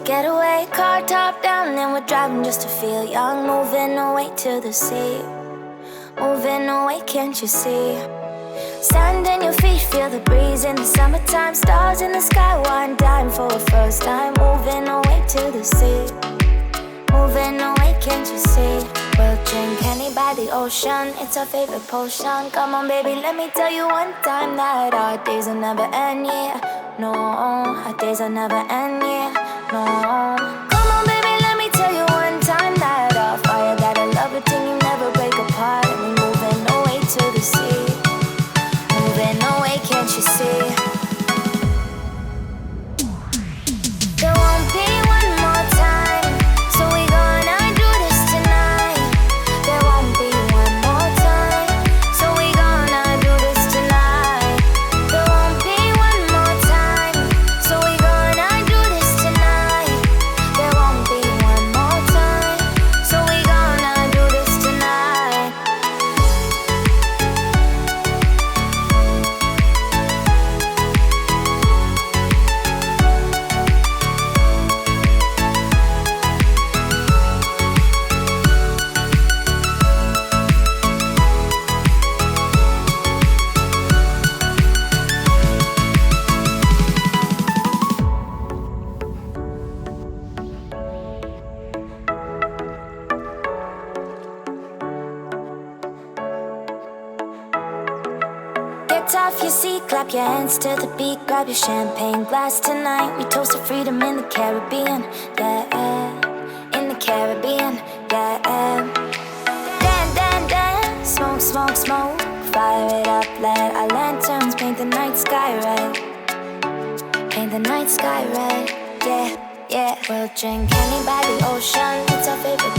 Getaway, car top down, and we're driving just to feel young. Moving away to the sea, moving away, can't you see? Sand in your feet, feel the breeze in the summertime. Stars in the sky, one dime for a first time. Moving away to the sea, moving away, can't you see? We'll drink honey by the ocean, it's our favorite potion. Come on baby, let me tell you one time that our days will never end, yeah. No, our days will never end, yeah. No. Come on baby, let me tell you one time that our fire got a love it till you never break apart. And we moving away to the sea, moving away, can't you see? There won't be one more time, so we gonna do this tonight. There won't be one more time, so we gonna do this tonight. There won't be one more time, so we gonna do this tonight. There won't be one more time, so we gonna do this tonight. Get off your seat, clap your hands to the beat. Grab your champagne glass tonight. We toast to freedom in the Caribbean, yeah. In the Caribbean, yeah. Dan, dan, dan, smoke, smoke, smoke. Fire it up, let our lanterns paint the night sky red. Paint the night sky red, yeah, yeah. We'll drink honey by the ocean, it's our favorite